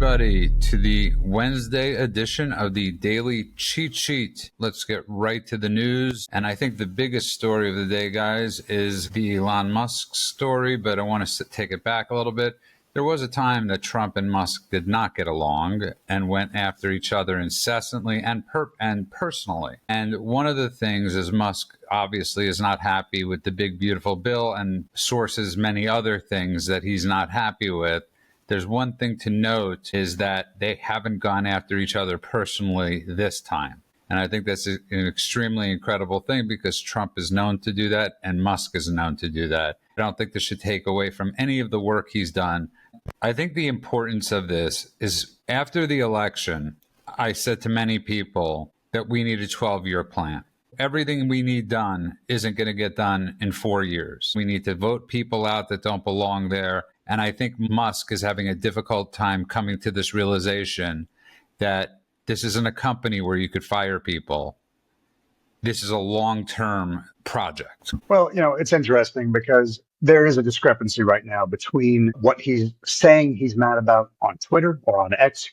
everybody, to the Wednesday edition of the Daily Cheat Sheet. Let's get right to the news. And I think the biggest story of the day, guys, is the Elon Musk story, but I want to take it back a little bit. There was a time that Trump and Musk did not get along and went after each other incessantly and personally. And one of the things is Musk obviously is not happy with the big, beautiful bill and sources many other things that he's not happy with. There's one thing to note is that they haven't gone after each other personally this time. And I think that's an extremely incredible thing because Trump is known to do that and Musk is known to do that. I don't think this should take away from any of the work he's done. I think the importance of this is after the election, I said to many people that we need a 12-year plan. Everything we need done isn't going to get done in 4 years. We need to vote people out that don't belong there. And I think Musk is having a difficult time coming to this realization that this isn't a company where you could fire people. This is a long-term project. Well, it's interesting because there is a discrepancy right now between what he's saying he's mad about on Twitter or on X,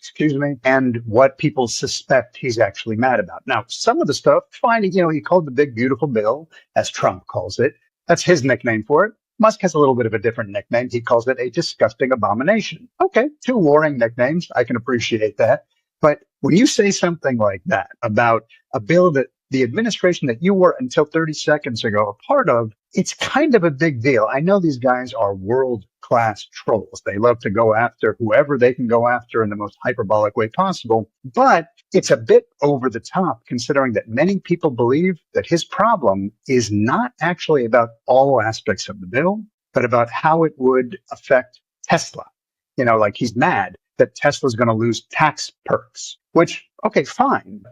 and what people suspect he's actually mad about. Now, some of the stuff, fine, he called the big, beautiful bill, as Trump calls it. That's his nickname for it. Musk has a little bit of a different nickname. He calls it a disgusting abomination. Okay, two warring nicknames. I can appreciate that. But when you say something like that about a bill that the administration that you were until 30 seconds ago a part of, it's kind of a big deal. I know these guys are world-class trolls. They love to go after whoever they can go after in the most hyperbolic way possible. But it's a bit over the top considering that many people believe that his problem is not actually about all aspects of the bill, but about how it would affect Tesla. Like he's mad that Tesla's going to lose tax perks, which, okay, fine.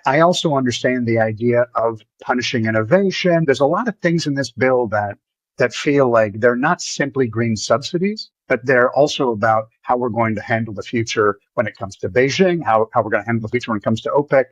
I also understand the idea of punishing innovation. There's a lot of things in this bill that feel like they're not simply green subsidies, but they're also about how we're going to handle the future when it comes to Beijing, how we're going to handle the future when it comes to OPEC.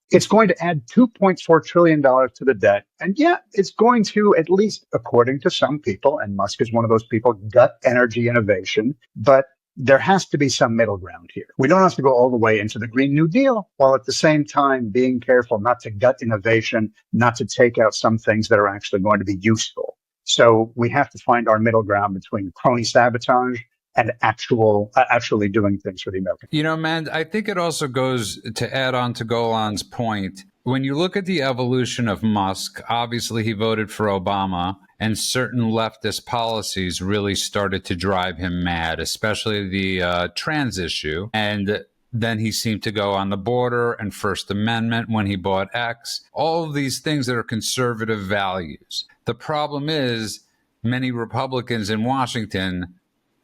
It's going to add $2.4 trillion to the debt. And yeah, it's going to, at least according to some people, and Musk is one of those people, gut energy innovation. But there has to be some middle ground here. We don't have to go all the way into the Green New Deal, while at the same time being careful not to gut innovation, not to take out some things that are actually going to be useful. So we have to find our middle ground between crony sabotage and actually doing things for the American. Man, I think it also goes to add on to Golan's point. When you look at the evolution of Musk, obviously he voted for Obama, and certain leftist policies really started to drive him mad, especially the trans issue. And then he seemed to go on the border and First Amendment when he bought X, all of these things that are conservative values. The problem is many Republicans in Washington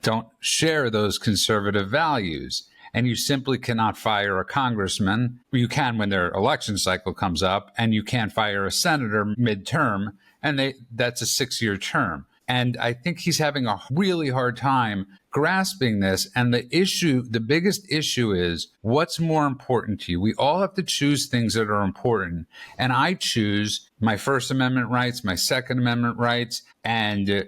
don't share those conservative values. And you simply cannot fire a congressman. You can when their election cycle comes up, and you can't fire a senator midterm, and that's a 6-year term. And I think he's having a really hard time grasping this. And the biggest issue is what's more important to you? We all have to choose things that are important. And I choose my First Amendment rights, my Second Amendment rights, and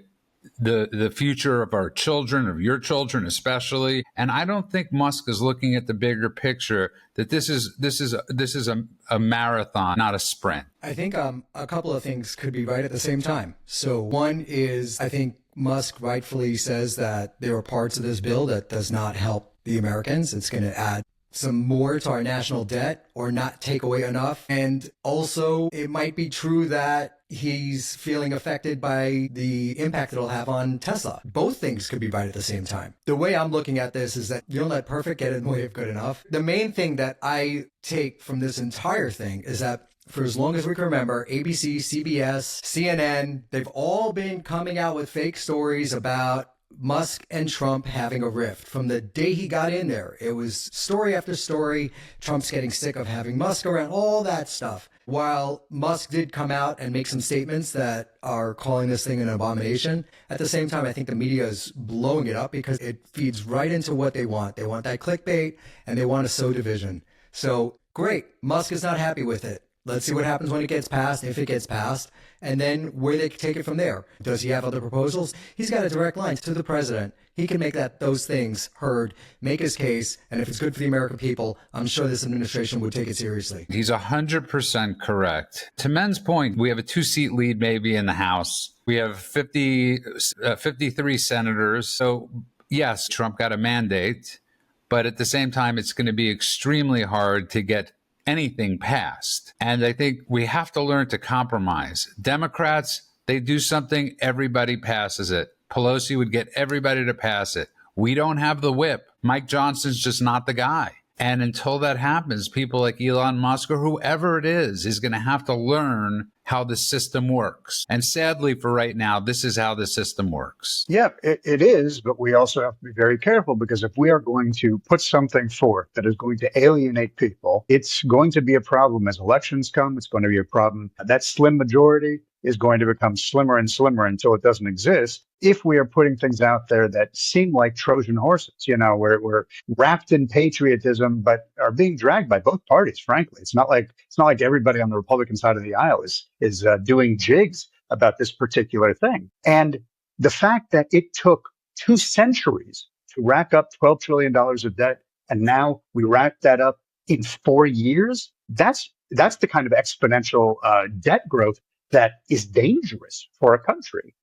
the future of our children, of your children especially. And I don't think Musk is looking at the bigger picture, that this is a marathon, not a sprint. I think a couple of things could be right at the same time. So one is, I think Musk rightfully says that there are parts of this bill that does not help the Americans. It's going to add some more to our national debt or not take away enough. And also, it might be true that he's feeling affected by the impact it'll have on Tesla. Both things could be right at the same time. The way I'm looking at this is that you don't let perfect get in the way of good enough. The main thing that I take from this entire thing is that for as long as we can remember, ABC, CBS, CNN, they've all been coming out with fake stories about Musk and Trump having a rift. From the day he got in there, it was story after story. Trump's getting sick of having Musk around, all that stuff. While Musk did come out and make some statements that are calling this thing an abomination, at the same time, I think the media is blowing it up because it feeds right into what they want. They want that clickbait and they want to sow division. So great. Musk is not happy with it. Let's see what happens when it gets passed, if it gets passed, and then where they take it from there. Does he have other proposals? He's got a direct line to the president. He can make those things heard, make his case, and if it's good for the American people, I'm sure this administration would take it seriously. He's 100% correct. To Men's point, we have a 2-seat lead maybe in the House. We have 53 senators. So yes, Trump got a mandate, but at the same time, it's going to be extremely hard to get anything passed. And I think we have to learn to compromise. Democrats, they do something, everybody passes it. Pelosi would get everybody to pass it. We don't have the whip. Mike Johnson's just not the guy. And until that happens, people like Elon Musk or whoever it is going to have to learn how the system works. And sadly, for right now, this is how the system works. Yeah, it is, but we also have to be very careful, because if we are going to put something forth that is going to alienate people, it's going to be a problem as elections come. It's going to be a problem. That slim majority is going to become slimmer and slimmer until it doesn't exist. If we are putting things out there that seem like Trojan horses, we're wrapped in patriotism, but are being dragged by both parties, frankly. It's not like everybody on the Republican side of the aisle is doing jigs about this particular thing. And the fact that it took 2 centuries to rack up $12 trillion of debt, and now we rack that up in 4 years, that's the kind of exponential debt growth that is dangerous for a country.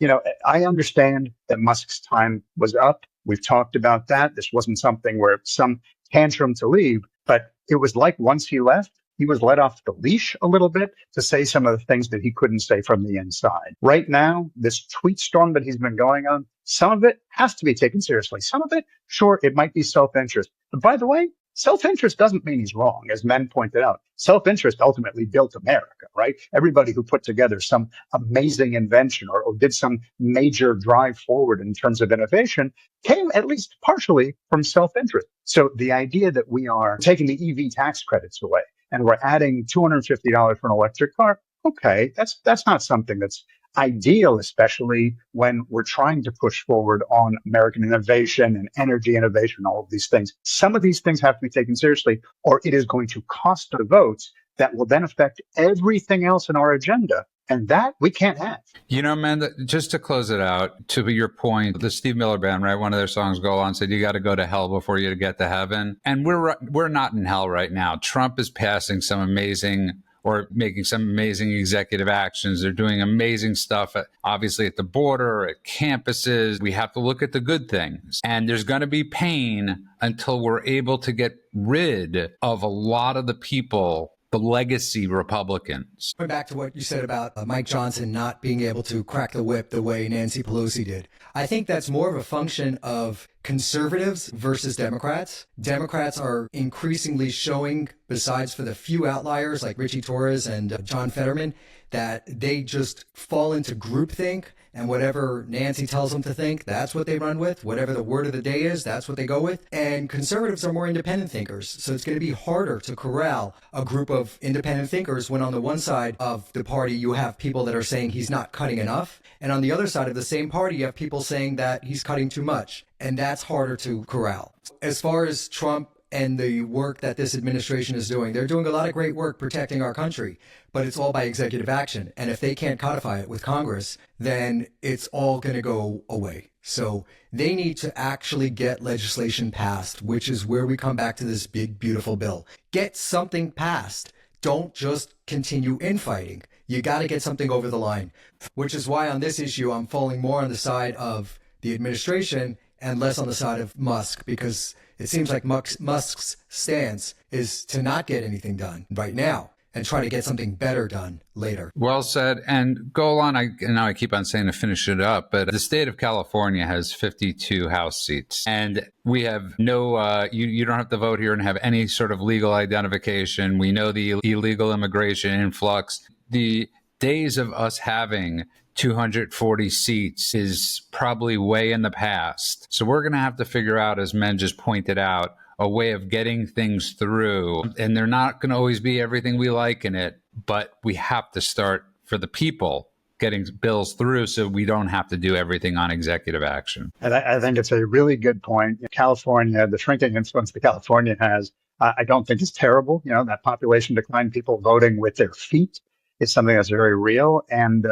I understand that Musk's time was up. We've talked about that. This wasn't something where some tantrum to leave, but it was like once he left, he was let off the leash a little bit to say some of the things that he couldn't say from the inside. Right now, this tweet storm that he's been going on, some of it has to be taken seriously. Some of it, sure, it might be self-interest. But by the way, self-interest doesn't mean he's wrong, as Men pointed out. Self-interest ultimately built America, right? Everybody who put together some amazing invention or did some major drive forward in terms of innovation came at least partially from self-interest. So the idea that we are taking the EV tax credits away and we're adding $250 for an electric car, okay, that's not something that's ideal, especially when we're trying to push forward on American innovation and energy innovation, all of these things. Some of these things have to be taken seriously, or it is going to cost the votes that will then affect everything else in our agenda. And that we can't have. Man, just to close it out, to your point, the Steve Miller Band, right? One of their songs go on, said, you got to go to hell before you get to heaven. And we're not in hell right now. Trump is passing some amazing or making some amazing executive actions. They're doing amazing stuff, obviously at the border, at campuses. We have to look at the good things. And there's going to be pain until we're able to get rid of a lot of the people, the legacy Republicans. Going back to what you said about Mike Johnson not being able to crack the whip the way Nancy Pelosi did, I think that's more of a function of conservatives versus Democrats. Democrats are increasingly showing, besides for the few outliers like Richie Torres and John Fetterman, that they just fall into groupthink, and whatever Nancy tells them to think, that's what they run with. Whatever the word of the day is, that's what they go with. And conservatives are more independent thinkers. So it's going to be harder to corral a group of independent thinkers when on the one side of the party you have people that are saying he's not cutting enough. And on the other side of the same party, you have people saying that he's cutting too much. And that's harder to corral. As far as Trump and the work that this administration is doing, they're doing a lot of great work protecting our country, but it's all by executive action. And if they can't codify it with Congress, then it's all going to go away. So they need to actually get legislation passed, which is where we come back to this big, beautiful bill. Get something passed. Don't just continue infighting. You got to get something over the line, which is why on this issue, I'm falling more on the side of the administration and less on the side of Musk, because it seems like Musk's stance is to not get anything done right now and try to get something better done later. Well said. And go on. I keep on saying to finish it up, but the state of California has 52 House seats, and we have no, you don't have to vote here and have any sort of legal identification. We know the illegal immigration influx. The days of us having 240 seats is probably way in the past. So we're going to have to figure out, as Men just pointed out, a way of getting things through. And they're not going to always be everything we like in it, but we have to start for the people getting bills through so we don't have to do everything on executive action. And I think it's a really good point. California, the shrinking influence that California has, I don't think it's terrible. That population decline, people voting with their feet, is something that's very real. And,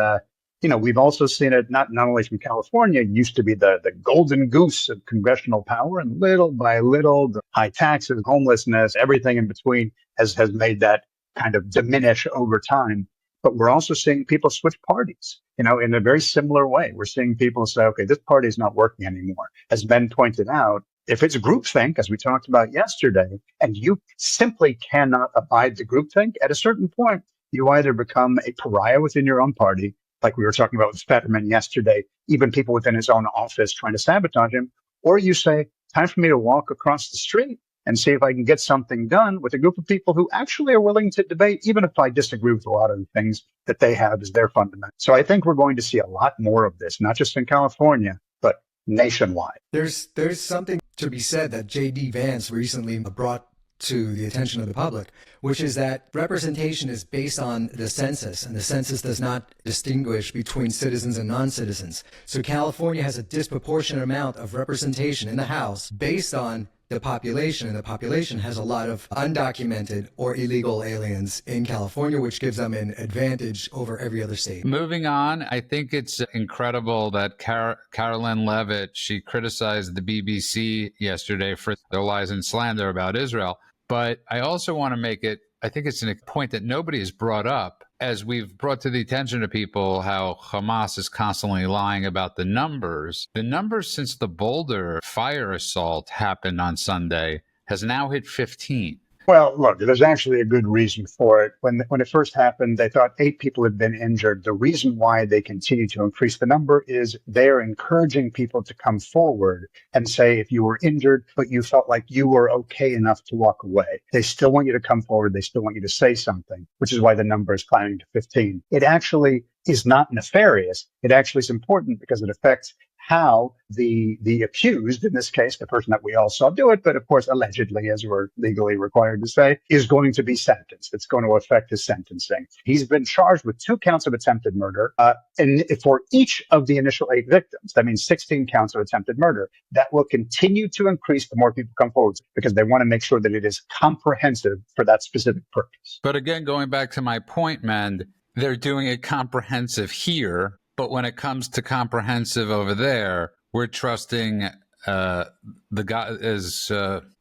we've also seen it not only from California. It used to be the golden goose of congressional power, and little by little, the high taxes, homelessness, everything in between has made that kind of diminish over time. But we're also seeing people switch parties, in a very similar way. We're seeing people say, okay, this party is not working anymore. As Ben pointed out, if it's groupthink, as we talked about yesterday, and you simply cannot abide the groupthink, at a certain point, you either become a pariah within your own party, like we were talking about with Fetterman yesterday, even people within his own office trying to sabotage him, or you say, time for me to walk across the street and see if I can get something done with a group of people who actually are willing to debate, even if I disagree with a lot of the things that they have as their fundamental. So I think we're going to see a lot more of this, not just in California, but nationwide. There's something to be said that J.D. Vance recently brought to the attention of the public, which is that representation is based on the census, and the census does not distinguish between citizens and non-citizens. So California has a disproportionate amount of representation in the House based on the population, and the population has a lot of undocumented or illegal aliens in California, which gives them an advantage over every other state. Moving on, I think it's incredible that Karoline Leavitt, she criticized the BBC yesterday for their lies and slander about Israel. But I also want to make it, I think it's a point that nobody has brought up, as we've brought to the attention of people how Hamas is constantly lying about the numbers. The numbers since the Boulder fire assault happened on Sunday has now hit 15. Well, look, there's actually a good reason for it. When it first happened, they thought 8 people had been injured. The reason why they continue to increase the number is they're encouraging people to come forward and say, if you were injured, but you felt like you were okay enough to walk away, they still want you to come forward. They still want you to say something, which is why the number is climbing to 15. It actually is not nefarious. It actually is important because it affects how the accused, in this case, the person that we all saw do it, but of course, allegedly, as we're legally required to say, is going to be sentenced. It's going to affect his sentencing. He's been charged with 2 counts of attempted murder, and for each of the initial 8 victims, that means 16 counts of attempted murder. That will continue to increase the more people come forward because they want to make sure that it is comprehensive for that specific purpose. But again, going back to my point, Mend, they're doing it comprehensive here. But when it comes to comprehensive over there, we're trusting the guy, as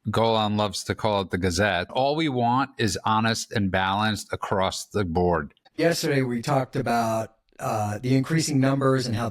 Golan loves to call it, the Gazette. All we want is honest and balanced across the board. Yesterday, we talked about the increasing numbers and how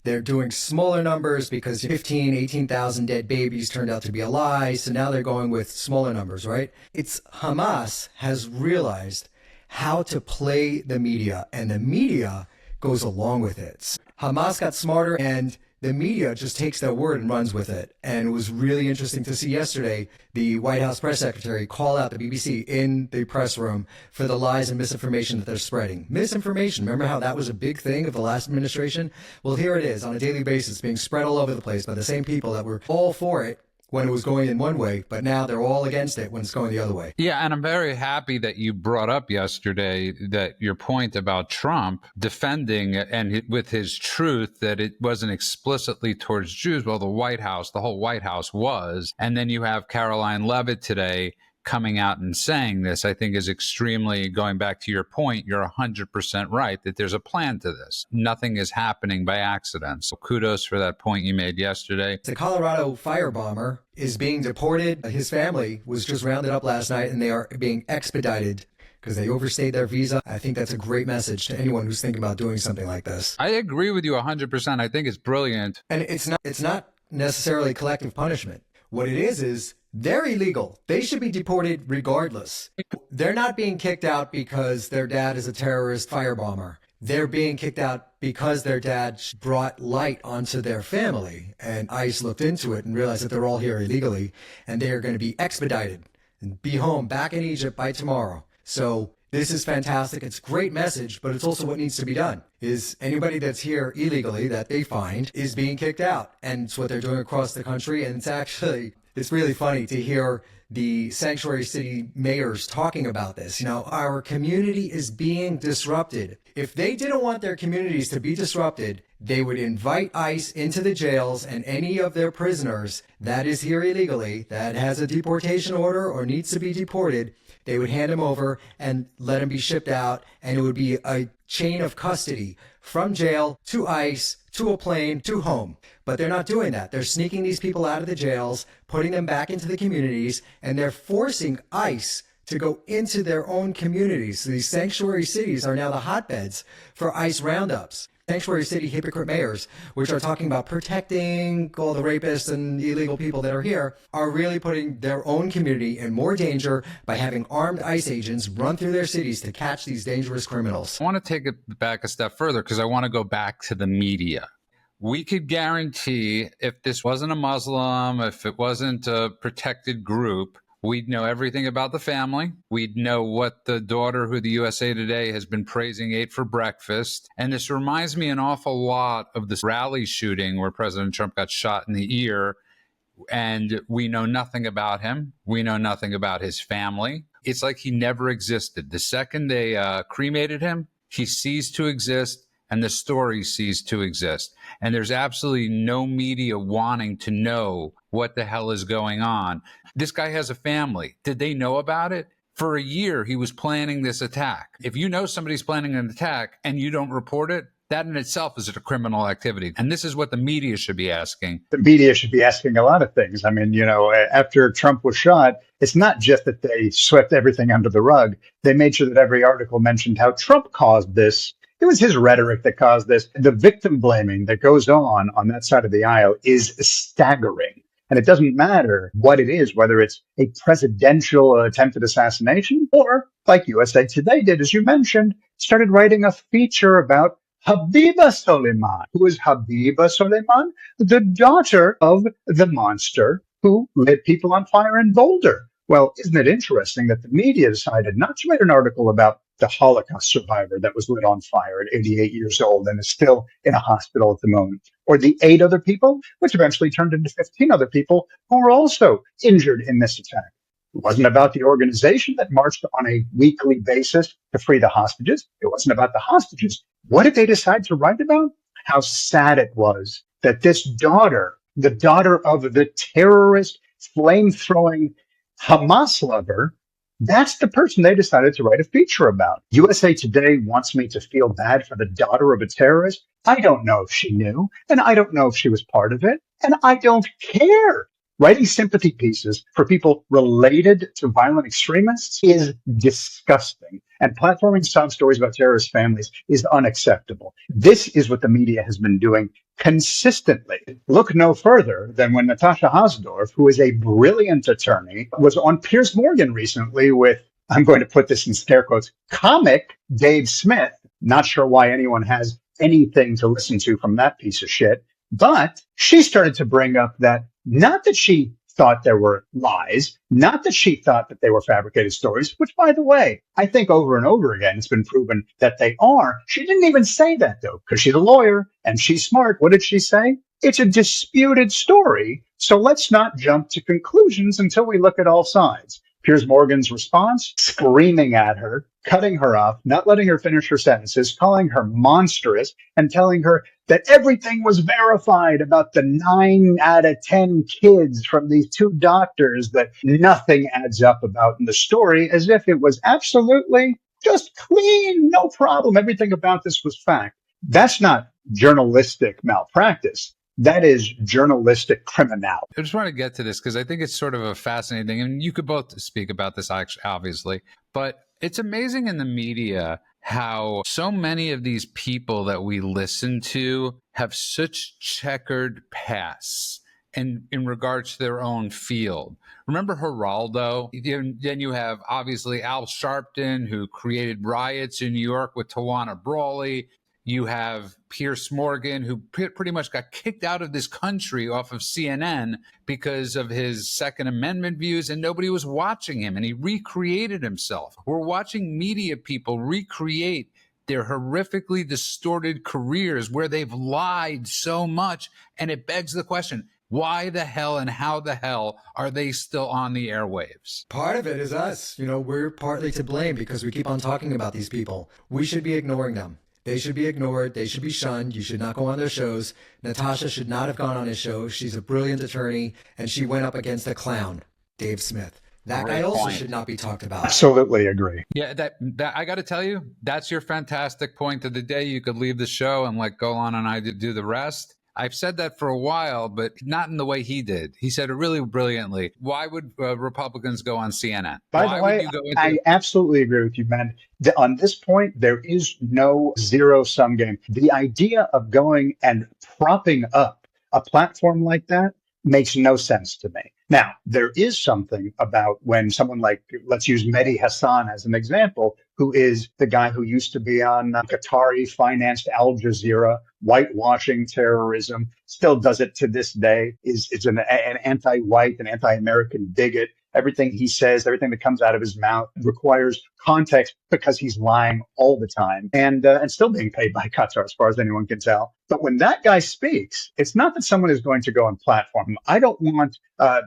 they're doing smaller numbers because 18,000 dead babies turned out to be a lie. So now they're going with smaller numbers, right? It's Hamas has realized how to play the media, and the media goes along with it. Hamas got smarter, and the media just takes their word and runs with it. And it was really interesting to see yesterday the White House press secretary call out the BBC in the press room for the lies and misinformation that they're spreading. Misinformation, remember how that was a big thing of the last administration? Well, here it is on a daily basis being spread all over the place by the same people that were all for it when it was going in one way, but now they're all against it when it's going the other way. Yeah, and I'm very happy that you brought up yesterday that your point about Trump defending and with his truth that it wasn't explicitly towards Jews. Well, the whole White House was. And then you have Karoline Leavitt today coming out and saying this, I think is extremely, going back to your point, you're 100% right that there's a plan to this. Nothing is happening by accident. So kudos for that point you made yesterday. The Colorado firebomber is being deported. His family was just rounded up last night, and they are being expedited because they overstayed their visa. I think that's a great message to anyone who's thinking about doing something like this. I agree with you 100%. I think it's brilliant. And it's not necessarily collective punishment. What it is they're illegal. They should be deported regardless. They're not being kicked out because their dad is a terrorist firebomber. They're being kicked out because their dad brought light onto their family. And ICE looked into it and realized that they're all here illegally. And they are going to be expedited and be home back in Egypt by tomorrow. So this is fantastic. It's a great message, but it's also what needs to be done. Is anybody that's here illegally that they find is being kicked out. And it's what they're doing across the country. And it's really funny to hear the sanctuary city mayors talking about this. Our community is being disrupted. If they didn't want their communities to be disrupted, they would invite ICE into the jails, and any of their prisoners that is here illegally, that has a deportation order or needs to be deported, they would hand him over and let him be shipped out, and it would be a chain of custody from jail to ICE to a plane to home. But they're not doing that. They're sneaking these people out of the jails, putting them back into the communities, and they're forcing ICE to go into their own communities. So these sanctuary cities are now the hotbeds for ICE roundups. Sanctuary city hypocrite mayors, which are talking about protecting all the rapists and illegal people that are here, are really putting their own community in more danger by having armed ICE agents run through their cities to catch these dangerous criminals. I want to take it back a step further because I want to go back to the media. We could guarantee if this wasn't a Muslim, if it wasn't a protected group, we'd know everything about the family. We'd know what the daughter who the USA Today has been praising ate for breakfast. And this reminds me an awful lot of this rally shooting where President Trump got shot in the ear. And we know nothing about him. We know nothing about his family. It's like he never existed. The second they cremated him, he ceased to exist. And the story ceased to exist. And there's absolutely no media wanting to know what the hell is going on. This guy has a family. Did they know about it? For a year, he was planning this attack. If you know somebody's planning an attack and you don't report it, that in itself is a criminal activity. And this is what the media should be asking. The media should be asking a lot of things. I mean, after Trump was shot, it's not just that they swept everything under the rug. They made sure that every article mentioned how Trump caused this. It was his rhetoric that caused this. The victim blaming that goes on that side of the aisle is staggering. And it doesn't matter what it is, whether it's a presidential attempted assassination or, like USA Today did, as you mentioned, started writing a feature about Habiba Soleiman. Who is Habiba Soleiman? The daughter of the monster who lit people on fire in Boulder. Well, isn't it interesting that the media decided not to write an article about the Holocaust survivor that was lit on fire at 88 years old and is still in a hospital at the moment, or the 8 other people, which eventually turned into 15 other people who were also injured in this attack. It wasn't about the organization that marched on a weekly basis to free the hostages. It wasn't about the hostages. What did they decide to write about? How sad it was that this daughter, the daughter of the terrorist, flame-throwing Hamas lover, that's the person they decided to write a feature about. USA Today wants me to feel bad for the daughter of a terrorist. I don't know if she knew, and I don't know if she was part of it, and I don't care. Writing sympathy pieces for people related to violent extremists is disgusting. And platforming sob stories about terrorist families is unacceptable. This is what the media has been doing consistently. Look no further than when Natasha Hasdorf, who is a brilliant attorney, was on Piers Morgan recently with, I'm going to put this in scare quotes, comic Dave Smith. Not sure why anyone has anything to listen to from that piece of shit. But she started to bring up that not that she thought there were lies, not that she thought that they were fabricated stories, which, by the way, I think over and over again, it's been proven that they are. She didn't even say that, though, because she's a lawyer and she's smart. What did she say? It's a disputed story, so let's not jump to conclusions until we look at all sides. Piers Morgan's response, screaming at her, cutting her off, not letting her finish her sentences, calling her monstrous, and telling her that everything was verified about the 9 out of 10 kids from these 2 doctors that nothing adds up about in the story, as if it was absolutely just clean, no problem. Everything about this was fact. That's not journalistic malpractice. That is journalistic criminality. I just want to get to this because I think it's sort of a fascinating thing. And you could both speak about this, actually, obviously. But it's amazing in the media how so many of these people that we listen to have such checkered pasts in regards to their own field. Remember Geraldo? Then you have, obviously, Al Sharpton, who created riots in New York with Tawana Brawley. You have Piers Morgan, who pretty much got kicked out of this country off of CNN because of his Second Amendment views, and nobody was watching him, and he recreated himself. We're watching media people recreate their horrifically distorted careers where they've lied so much, and it begs the question, Why the hell and how the hell are they still on the airwaves? Part of it is us. We're partly to blame because we keep on talking about these people. We should be ignoring them. They should be ignored. They should be shunned. You should not go on their shows. Natasha should not have gone on his show. She's a brilliant attorney, and she went up against a clown, Dave Smith. That guy also should not be talked about. Absolutely agree. Yeah, that I got to tell you, that's your fantastic point of the day. You could leave the show and let Golan and I do the rest. I've said that for a while, but not in the way he did. He said it really brilliantly. Why would Republicans go on CNN? By the way, I absolutely agree with you, man. On this point, there is no zero-sum game. The idea of going and propping up a platform like that makes no sense to me. Now, there is something about when someone like, let's use Mehdi Hassan as an example, who is the guy who used to be on Qatari financed Al Jazeera, whitewashing terrorism, still does it to this day, is an anti-white, an anti-American bigot. Everything he says, everything that comes out of his mouth requires context because he's lying all the time and still being paid by Qatar as far as anyone can tell. But when that guy speaks, it's not that someone is going to go on platform him. I don't want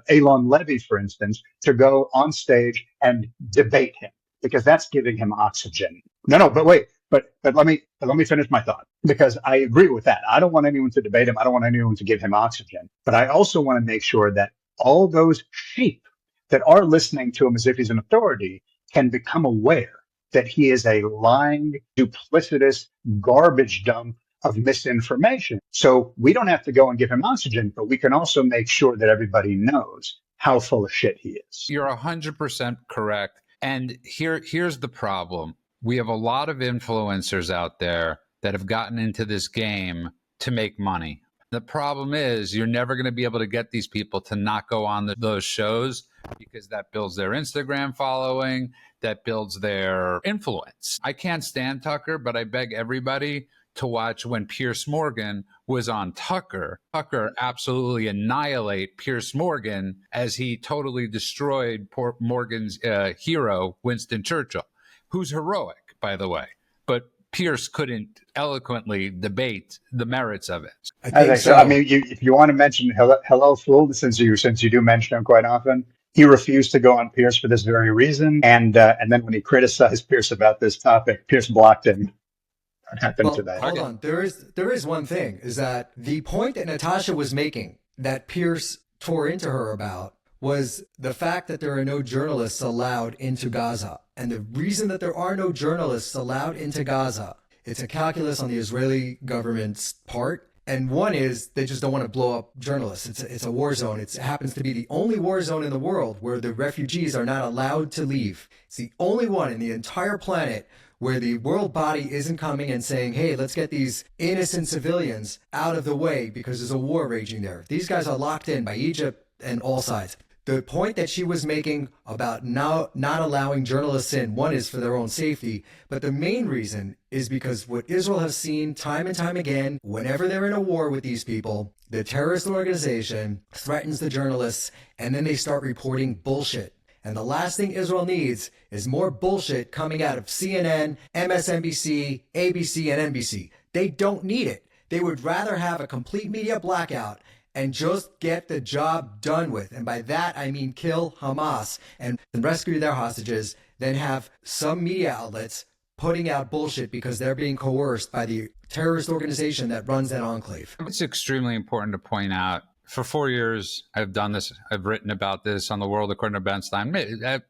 Elon Leavitt, for instance, to go on stage and debate him because that's giving him oxygen. No, but wait. But let me finish my thought, because I agree with that. I don't want anyone to debate him. I don't want anyone to give him oxygen. But I also want to make sure that all those sheep that are listening to him as if he's an authority can become aware that he is a lying, duplicitous garbage dump of misinformation. So we don't have to go and give him oxygen, but we can also make sure that everybody knows how full of shit he is. You're 100% correct. And here's the problem. We have a lot of influencers out there that have gotten into this game to make money. The problem is you're never going to be able to get these people to not go on those shows because that builds their Instagram following, that builds their influence. I can't stand Tucker, but I beg everybody to watch when Piers Morgan was on Tucker. Tucker absolutely annihilate Piers Morgan as he totally destroyed Morgan's hero, Winston Churchill, who's heroic, by the way. But Pierce couldn't eloquently debate the merits of it. I think so. I mean, if you want to mention Hello Fool, since you do mention him quite often, he refused to go on Pierce for this very reason. And then when he criticized Pierce about this topic, Pierce blocked him. What happened to that? Hold on. There is one thing, is that the point that Natasha was making that Pierce tore into her about was the fact that there are no journalists allowed into Gaza. And the reason that there are no journalists allowed into Gaza, it's a calculus on the Israeli government's part. And one is they just don't want to blow up journalists. It's a war zone. It happens to be the only war zone in the world where the refugees are not allowed to leave. It's the only one in the entire planet where the world body isn't coming and saying, hey, let's get these innocent civilians out of the way because there's a war raging there. These guys are locked in by Egypt and all sides. The point that she was making about not allowing journalists in, one is for their own safety, but the main reason is because what Israel has seen time and time again, whenever they're in a war with these people, the terrorist organization threatens the journalists and then they start reporting bullshit. And the last thing Israel needs is more bullshit coming out of CNN, MSNBC, ABC, and NBC. They don't need it. They would rather have a complete media blackout and just get the job done with. And by that, I mean kill Hamas and rescue their hostages, than have some media outlets putting out bullshit because they're being coerced by the terrorist organization that runs that enclave. It's extremely important to point out. For 4 years, I've done this. I've written about this on the World according to Ben Stein.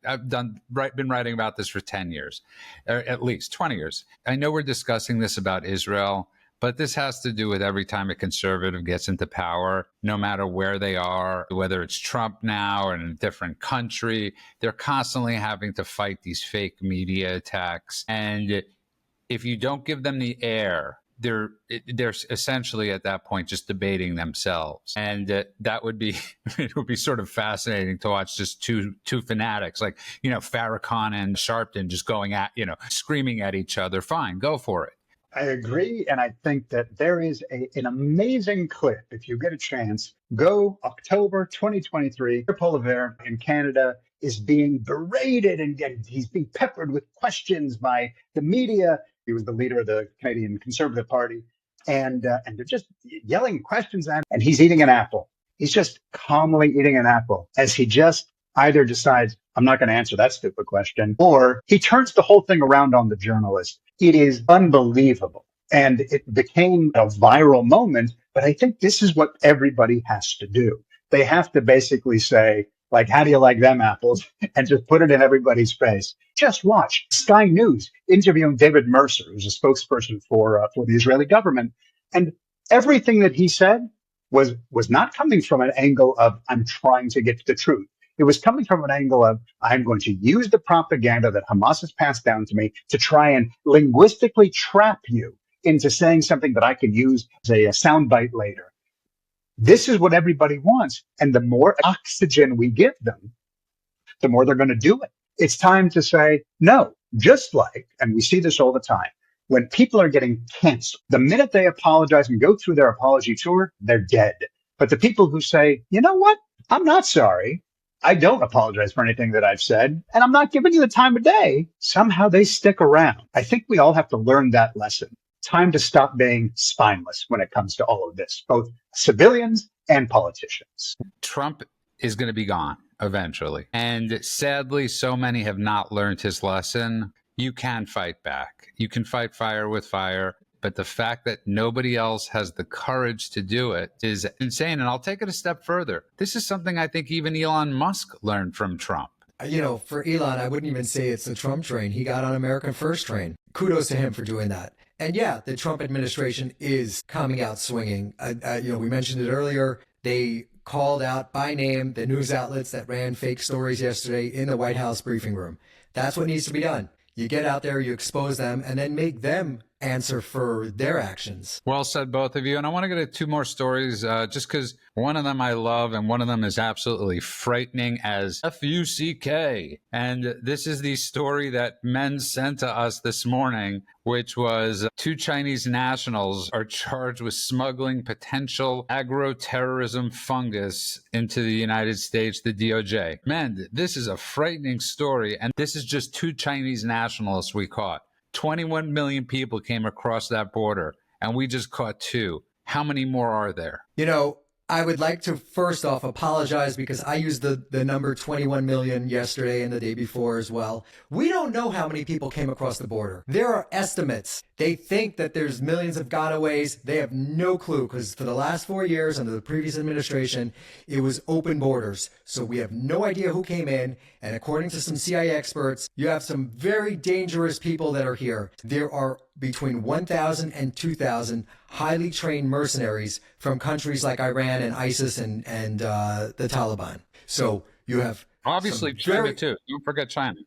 I've been writing about this for 10 years, or at least 20 years. I know we're discussing this about Israel, but this has to do with every time a conservative gets into power, no matter where they are, whether it's Trump now or in a different country, they're constantly having to fight these fake media attacks. And if you don't give them the air, they're essentially at that point just debating themselves, and that would be it would be sort of fascinating to watch just two fanatics like Farrakhan and Sharpton just going at screaming at each other. Fine, go for it. I agree, and I think that there is an amazing clip. If you get a chance, go October 2023. Poilievre in Canada is being berated and he's being peppered with questions by the media. He was the leader of the Canadian Conservative Party, and they're just yelling questions at him, and he's eating an apple. He's just calmly eating an apple as he just either decides, I'm not going to answer that stupid question, or he turns the whole thing around on the journalist. It is unbelievable. And it became a viral moment. But I think this is what everybody has to do. They have to basically say, like, how do you like them apples? And just put it in everybody's face. Just watch Sky News interviewing David Mercer, who's a spokesperson for the Israeli government. And everything that he said was not coming from an angle of, I'm trying to get to the truth. It was coming from an angle of, I'm going to use the propaganda that Hamas has passed down to me to try and linguistically trap you into saying something that I can use as a soundbite later. This is what everybody wants. And the more oxygen we give them, the more they're going to do it. It's time to say no, just like, and we see this all the time, when people are getting canceled, the minute they apologize and go through their apology tour, they're dead. But the people who say, you know what? I'm not sorry. I don't apologize for anything that I've said, and I'm not giving you the time of day. Somehow they stick around. I think we all have to learn that lesson. Time to stop being spineless when it comes to all of this, both civilians and politicians. Trump is going to be gone eventually. And sadly, so many have not learned his lesson. You can fight back. You can fight fire with fire. But the fact that nobody else has the courage to do it is insane. And I'll take it a step further. This is something I think even Elon Musk learned from Trump. You know, for Elon, I wouldn't even say it's the Trump train. He got on American First train. Kudos to him for doing that. And yeah, the Trump administration is coming out swinging. We mentioned it earlier. They called out by name the news outlets that ran fake stories yesterday in the White House briefing room. That's what needs to be done. You get out there, you expose them, and then make them answer for their actions. Well said, both of you. And I want to get to two more stories, just because one of them I love and one of them is absolutely frightening as F-U-C-K. And this is the story that men sent to us this morning, which was two Chinese nationals are charged with smuggling potential agro-terrorism fungus into the United States, the DOJ. Men, this is a frightening story. And this is just two Chinese nationalists we caught. 21 million people came across that border, and we just caught two. How many more are there? You know, I would like to first off apologize because I used the number 21 million yesterday and the day before as well. We don't know how many people came across the border. There are estimates. They think that there's millions of gotaways. They have no clue because for the last 4 years under the previous administration, it was open borders. So we have no idea who came in. And according to some CIA experts, you have some very dangerous people that are here. There are between 1,000 and 2,000 highly trained mercenaries from countries like Iran and ISIS and the Taliban. So you have obviously China too. Don't forget China.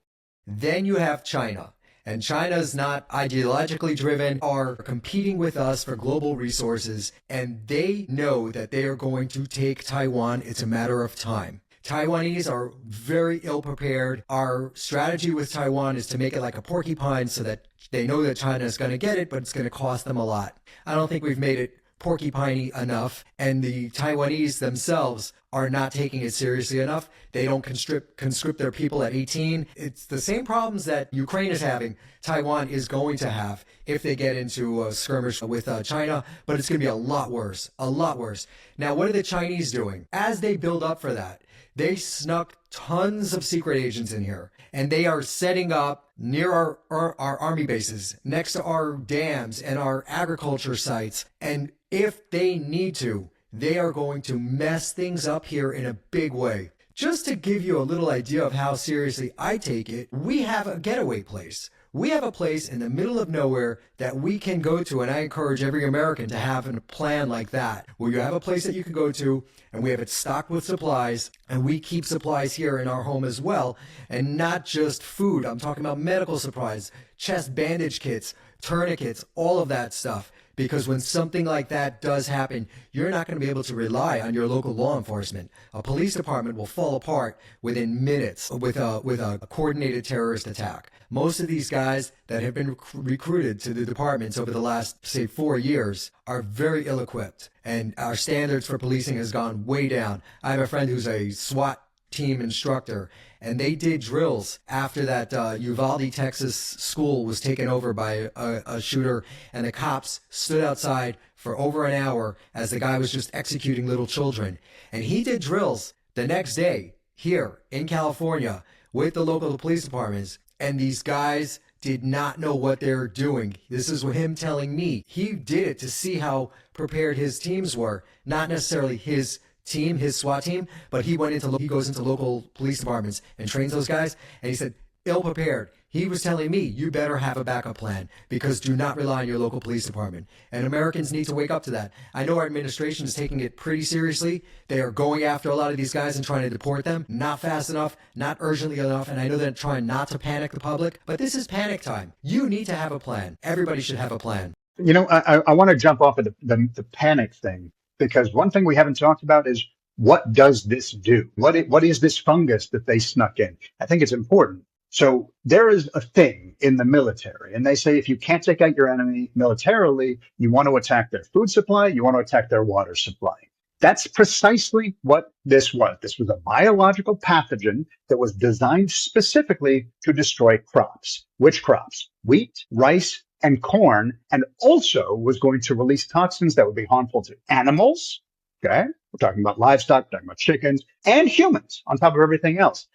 Then you have China. And China is not ideologically driven, are competing with us for global resources, and they know that they are going to take Taiwan. It's a matter of time. Taiwanese are very ill prepared. Our strategy with Taiwan is to make it like a porcupine so that they know that China is going to get it, but it's going to cost them a lot. I don't think we've made it porcupine-y enough, and the Taiwanese themselves are not taking it seriously enough. They don't conscript their people at 18. It's the same problems that Ukraine is having, Taiwan is going to have if they get into a skirmish with China, but it's going to be a lot worse, a lot worse. Now, what are the Chinese doing? As they build up for that, they snuck tons of secret agents in here, and they are setting up near our army bases, next to our dams and our agriculture sites. And if they need to, they are going to mess things up here in a big way. Just to give you a little idea of how seriously I take it, we have a getaway place. We have a place in the middle of nowhere that we can go to, and I encourage every American to have a plan like that, where you have a place that you can go to, and we have it stocked with supplies, and we keep supplies here in our home as well, and not just food. I'm talking about medical supplies, chest bandage kits, tourniquets, all of that stuff. Because when something like that does happen, you're not going to be able to rely on your local law enforcement. A police department will fall apart within minutes with a coordinated terrorist attack. Most of these guys that have been recruited to the departments over the last, say, 4 years are very ill-equipped. And our standards for policing has gone way down. I have a friend who's a SWAT team instructor, and they did drills after that Uvalde, Texas school was taken over by a shooter, and the cops stood outside for over an hour as the guy was just executing little children. And he did drills the next day here in California with the local police departments, and these guys did not know what they were doing. This is him telling me. He did it to see how prepared his teams were, not necessarily his team, his SWAT team, but he goes into local police departments and trains those guys, and he said, ill prepared. He was telling me, you better have a backup plan, because do not rely on your local police department. And Americans need to wake up to that. I know our administration is taking it pretty seriously. They are going after a lot of these guys and trying to deport them. Not fast enough, not urgently enough. And I know they're trying not to panic the public, but this is panic time. You need to have a plan. Everybody should have a plan. You know, I want to jump off of the panic thing, because one thing we haven't talked about is, what does this do? What is this fungus that they snuck in? I think it's important. So there is a thing in the military, and they say if you can't take out your enemy militarily, you want to attack their food supply, you want to attack their water supply. That's precisely what this was. This was a biological pathogen that was designed specifically to destroy crops. Which crops? Wheat, rice, and corn, and also was going to release toxins that would be harmful to animals. Okay? We're talking about livestock, we're talking about chickens, and humans on top of everything else.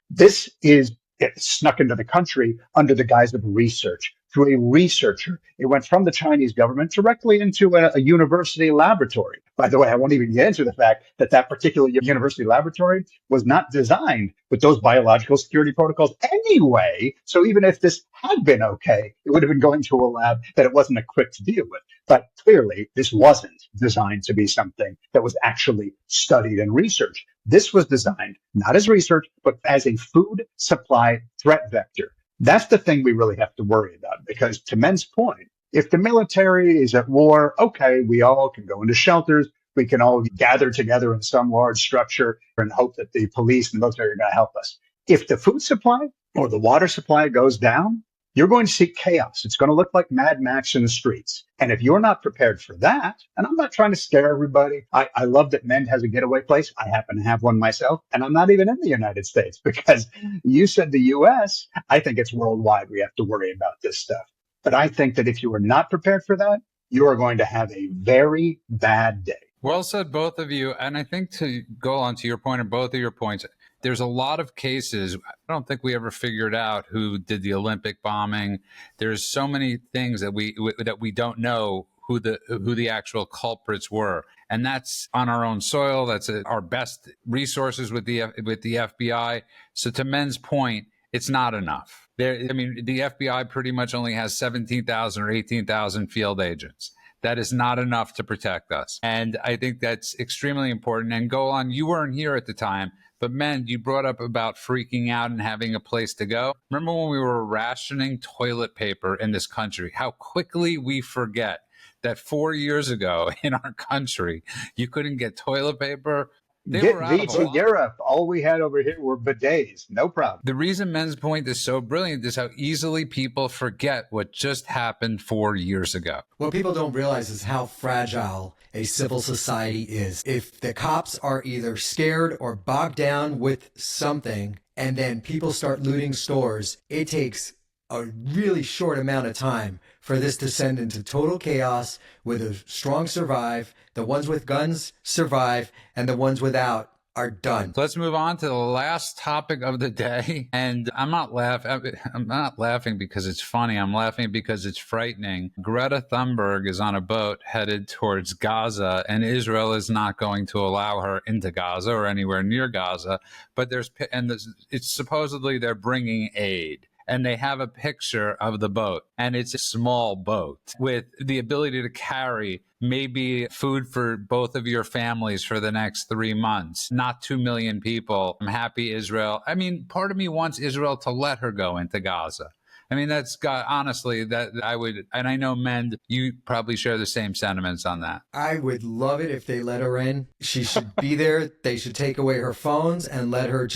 It snuck into the country under the guise of research. Through a researcher, it went from the Chinese government directly into a university laboratory. By the way, I won't even get into the fact that that particular university laboratory was not designed with those biological security protocols anyway. So even if this had been okay, it would have been going to a lab that it wasn't equipped to deal with. But clearly, this wasn't designed to be something that was actually studied and researched. This was designed not as research, but as a food supply threat vector. That's the thing we really have to worry about, because to Men's point, if the military is at war, okay, we all can go into shelters. We can all gather together in some large structure and hope that the police and the military are going to help us. If the food supply or the water supply goes down, you're going to see chaos. It's going to look like Mad Max in the streets. And if you're not prepared for that, and I'm not trying to scare everybody, I love that Mend has a getaway place. I happen to have one myself, and I'm not even in the United States, because you said the US. I think it's worldwide we have to worry about this stuff. But I think that if you are not prepared for that, you are going to have a very bad day. Well said, both of you. And I think to go on to your point, and both of your points, there's a lot of cases. I don't think we ever figured out who did the Olympic bombing. There's so many things that we don't know who the actual culprits were, and that's on our own soil. That's our best resources with the FBI. So to Men's point, it's not enough. The FBI pretty much only has 17,000 or 18,000 field agents. That is not enough to protect us. And I think that's extremely important. And Golan, you weren't here at the time, but Men, you brought up about freaking out and having a place to go. Remember when we were rationing toilet paper in this country, how quickly we forget that 4 years ago in our country, you couldn't get toilet paper. Europe, all we had over here were bidets, no problem. The reason Men's point is so brilliant is how easily people forget what just happened 4 years ago. What people don't realize is how fragile a civil society is. If the cops are either scared or bogged down with something, and then people start looting stores, it takes a really short amount of time for this to descend into total chaos, where the strong survive, the ones with guns survive, and the ones without are done. Let's move on to the last topic of the day. And I'm not laughing because it's funny. I'm laughing because it's frightening. Greta Thunberg is on a boat headed towards Gaza, and Israel is not going to allow her into Gaza or anywhere near Gaza. But it's supposedly they're bringing aid. And they have a picture of the boat, and it's a small boat with the ability to carry maybe food for both of your families for the next 3 months. Not 2 million people. I'm happy Israel. Part of me wants Israel to let her go into Gaza. That's got, honestly, that I would, and I know Men, you probably share the same sentiments on that. I would love it if they let her in. She should be there. They should take away her phones and let her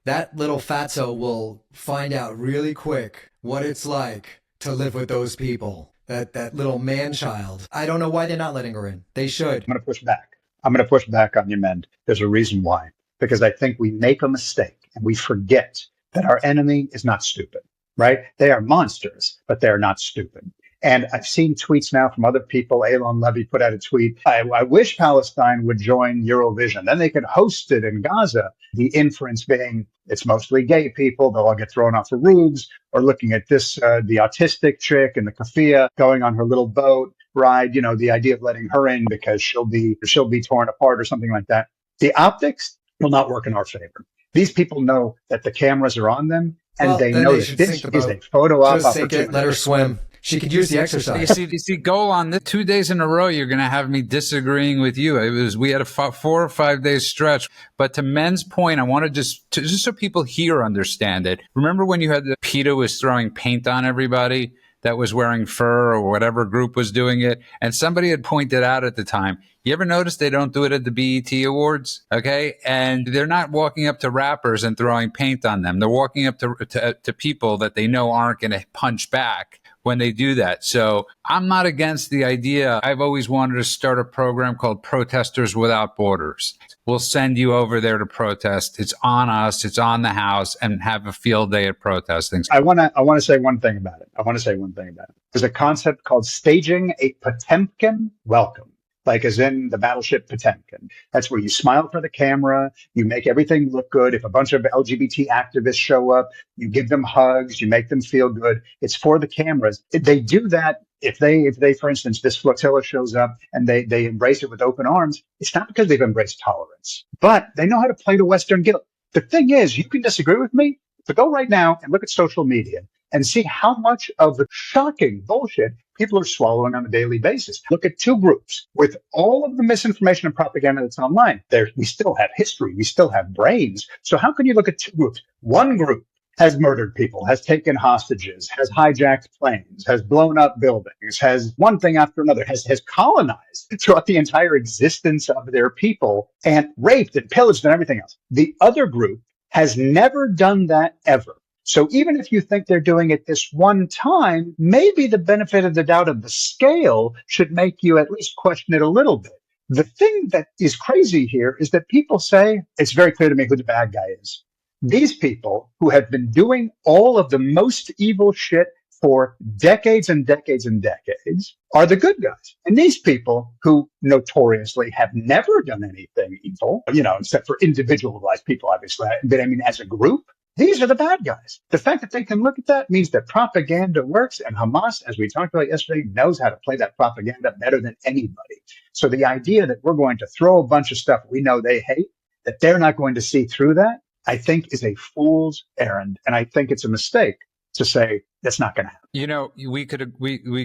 that little fatso will find out really quick what it's like to live with those people. That little man-child. I don't know why they're not letting her in. They should. I'm going to push back on you, Men. There's a reason why. Because I think we make a mistake. And we forget that our enemy is not stupid, right? They are monsters, but they're not stupid. And I've seen tweets now from other people. Elon Leavitt put out a tweet. I wish Palestine would join Eurovision. Then they could host it in Gaza. The inference being it's mostly gay people. They'll all get thrown off the roofs. Or looking at this, the autistic chick and the kafia going on her little boat ride. You know, the idea of letting her in because she'll be torn apart or something like that. The optics will not work in our favor. These people know that the cameras are on them, and Well, they then know they that should this sink the is boat. a photo op Just sink opportunity. it, let her swim. She could use the exercise. You see, goal on this 2 days in a row, you're going to have me disagreeing with you. We had a 4 or 5 day stretch. But to Men's point, I want to just so people here understand it. Remember when you had PETA was throwing paint on everybody that was wearing fur or whatever group was doing it? And somebody had pointed out at the time, you ever notice they don't do it at the BET Awards? Okay. And they're not walking up to rappers and throwing paint on them. They're walking up to people that they know aren't going to punch back when they do that. So I'm not against the idea. I've always wanted to start a program called Protesters Without Borders. We'll send you over there to protest. It's on us. It's on the House, and have a field day at protesting. I want to say one thing about it. There's a concept called staging a Potemkin welcome. Like as in the battleship Potemkin. That's where you smile for the camera, you make everything look good. If a bunch of LGBT activists show up, you give them hugs, you make them feel good. It's for the cameras. They do that if they, for instance, this flotilla shows up and they embrace it with open arms. It's not because they've embraced tolerance, but they know how to play to Western guilt. The thing is, you can disagree with me, but go right now and look at social media and see how much of the shocking bullshit people are swallowing on a daily basis. Look at two groups with all of the misinformation and propaganda that's online. We still have history. We still have brains. So how can you look at two groups? One group has murdered people, has taken hostages, has hijacked planes, has blown up buildings, has one thing after another, has colonized throughout the entire existence of their people and raped and pillaged and everything else. The other group has never done that ever. So even if you think they're doing it this one time, maybe the benefit of the doubt of the scale should make you at least question it a little bit. The thing that is crazy here is that people say, it's very clear to me who the bad guy is. These people who have been doing all of the most evil shit for decades and decades and decades are the good guys. And these people who notoriously have never done anything evil, except for individualized people, obviously, but I mean, as a group, these are the bad guys. The fact that they can look at that means that propaganda works, and Hamas, as we talked about yesterday, knows how to play that propaganda better than anybody. So the idea that we're going to throw a bunch of stuff we know they hate, that they're not going to see through that, I think is a fool's errand. And I think it's a mistake to say that's not going to happen. We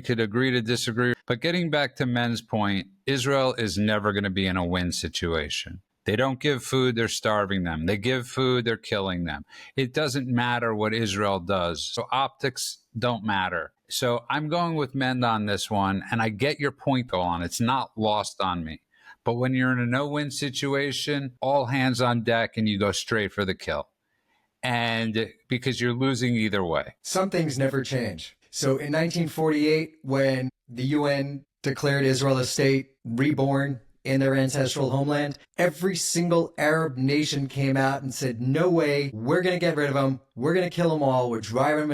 could agree to disagree. But getting back to Men's point, Israel is never going to be in a win situation. They don't give food, they're starving them. They give food, they're killing them. It doesn't matter what Israel does. So optics don't matter. So I'm going with Mend on this one, and I get your point, Golan. It's not lost on me. But when you're in a no-win situation, all hands on deck, and you go straight for the kill. And because you're losing either way. Some things never change. So in 1948, when the UN declared Israel a state reborn in their ancestral homeland, every single Arab nation came out and said, no way, we're going to get rid of them. We're going to kill them all. We're driving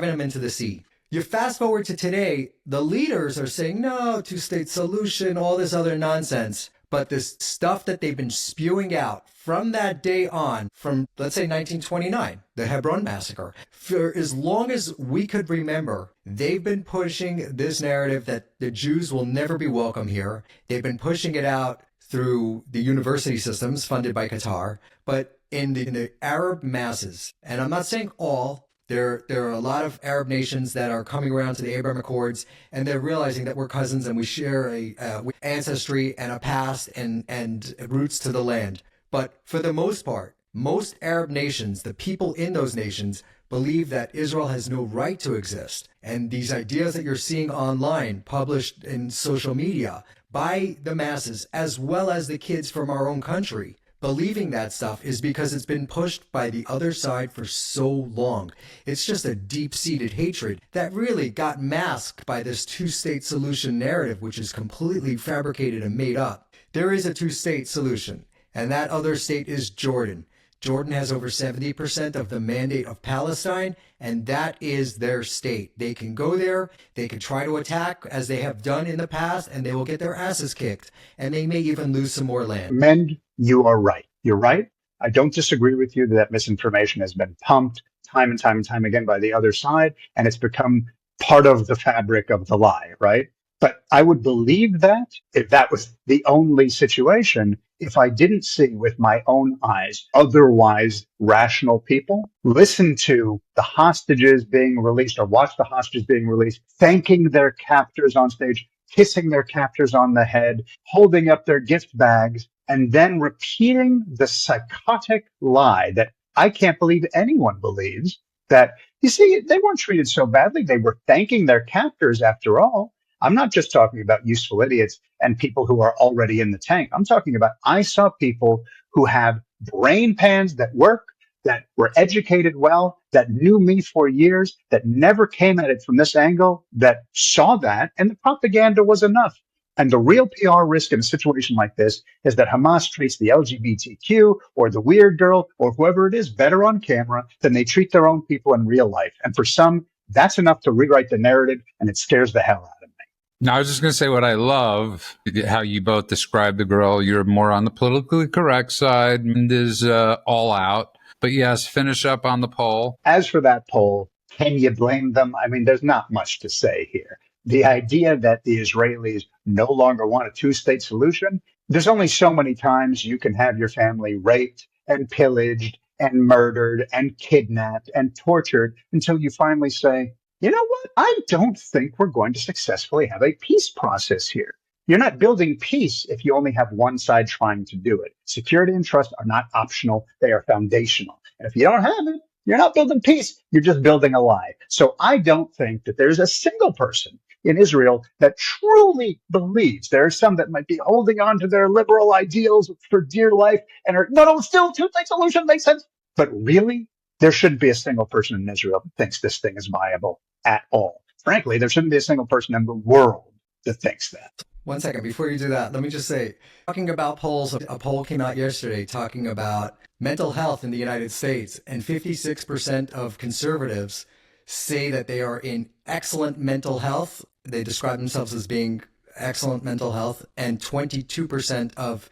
them into the sea. You fast forward to today, the leaders are saying, no, two-state solution, all this other nonsense. But this stuff that they've been spewing out from that day on, from, let's say, 1929, the Hebron massacre, for as long as we could remember, they've been pushing this narrative that the Jews will never be welcome here. They've been pushing it out through the university systems funded by Qatar, but in the Arab masses, and I'm not saying all, there are a lot of Arab nations that are coming around to the Abraham Accords, and they're realizing that we're cousins and we share a ancestry and a past and roots to the land. But for the most part, most Arab nations, the people in those nations, believe that Israel has no right to exist. And these ideas that you're seeing online, published in social media by the masses, as well as the kids from our own country, believing that stuff is because it's been pushed by the other side for so long. It's just a deep-seated hatred that really got masked by this two-state solution narrative, which is completely fabricated and made up. There is a two-state solution, and that other state is Jordan. Jordan has over 70% of the mandate of Palestine, and that is their state. They can go there, they can try to attack as they have done in the past, and they will get their asses kicked, and they may even lose some more land. Mend, you are right. You're right. I don't disagree with you that misinformation has been pumped time and time and time again by the other side, and it's become part of the fabric of the lie, right? But I would believe that if that was the only situation, if I didn't see with my own eyes otherwise rational people listen to the hostages being released or watch the hostages being released, thanking their captors on stage, kissing their captors on the head, holding up their gift bags, and then repeating the psychotic lie that I can't believe anyone believes that, you see, they weren't treated so badly. They were thanking their captors after all. I'm not just talking about useful idiots and people who are already in the tank. I'm talking about, I saw people who have brain pans that work, that were educated well, that knew me for years, that never came at it from this angle, that saw that, and the propaganda was enough. And the real PR risk in a situation like this is that Hamas treats the LGBTQ or the weird girl or whoever it is better on camera than they treat their own people in real life. And for some, that's enough to rewrite the narrative, and it scares the hell out of me. Now, I was just going to say what I love, how you both describe the girl. You're more on the politically correct side and is all out. But yes, finish up on the poll. As for that poll, can you blame them? I mean, there's not much to say here. The idea that the Israelis no longer want a two-state solution, there's only so many times you can have your family raped and pillaged and murdered and kidnapped and tortured until you finally say, you know what? I don't think we're going to successfully have a peace process here. You're not building peace if you only have one side trying to do it. Security and trust are not optional. They are foundational. And if you don't have it, you're not building peace. You're just building a lie. So I don't think that there's a single person in Israel that truly believes. There are some that might be holding on to their liberal ideals for dear life and are, no, still two-state solution makes sense. But really, there shouldn't be a single person in Israel that thinks this thing is viable at all. Frankly, there shouldn't be a single person in the world that thinks that. 1 second, before you do that, let me just say, talking about polls, a poll came out yesterday talking about mental health in the United States, and 56% of conservatives say that they are in excellent mental health. They describe themselves as being excellent mental health, and 22% of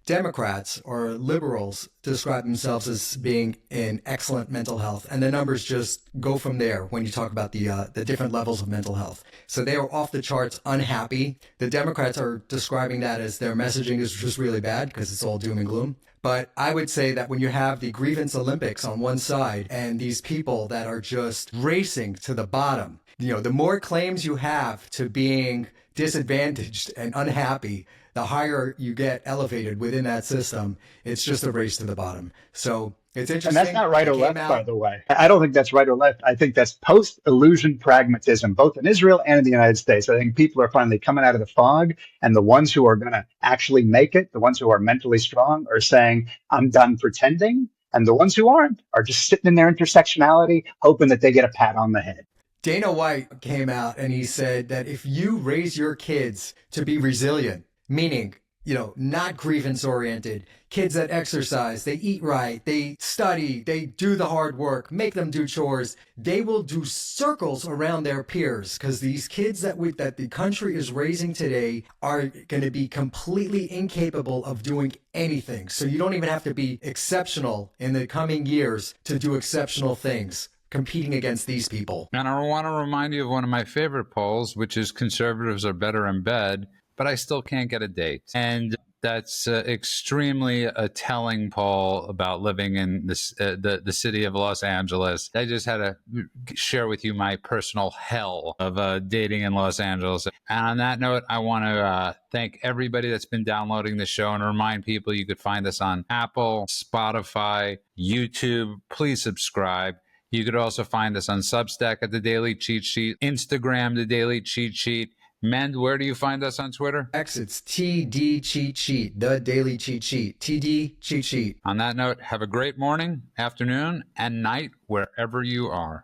Democrats or liberals describe themselves as being in excellent mental health. And the numbers just go from there when you talk about the different levels of mental health. So they are off the charts unhappy. The Democrats are describing that as their messaging is just really bad because it's all doom and gloom. But I would say that when you have the grievance Olympics on one side and these people that are just racing to the bottom, the more claims you have to being disadvantaged and unhappy, the higher you get elevated within that system. It's just a race to the bottom. So it's interesting. And that's not right or left, by the way. I don't think that's right or left. I think that's post-illusion pragmatism, both in Israel and in the United States. I think people are finally coming out of the fog, and the ones who are going to actually make it, the ones who are mentally strong, are saying, I'm done pretending. And the ones who aren't are just sitting in their intersectionality, hoping that they get a pat on the head. Dana White came out and he said that if you raise your kids to be resilient, meaning, not grievance oriented, kids that exercise, they eat right, they study, they do the hard work, make them do chores, they will do circles around their peers, because these kids that the country is raising today are going to be completely incapable of doing anything. So you don't even have to be exceptional in the coming years to do exceptional things, competing against these people. And I want to remind you of one of my favorite polls, which is conservatives are better in bed, but I still can't get a date. And that's extremely a telling poll about living in this, the city of Los Angeles. I just had to share with you my personal hell of dating in Los Angeles. And on that note, I want to thank everybody that's been downloading the show and remind people you could find us on Apple, Spotify, YouTube. Please subscribe. You could also find us on Substack at The Daily Cheat Sheet, Instagram, The Daily Cheat Sheet. Mend, where do you find us on Twitter? X, it's TD Cheat Sheet, The Daily Cheat Sheet, TD Cheat Sheet. On that note, have a great morning, afternoon, and night wherever you are.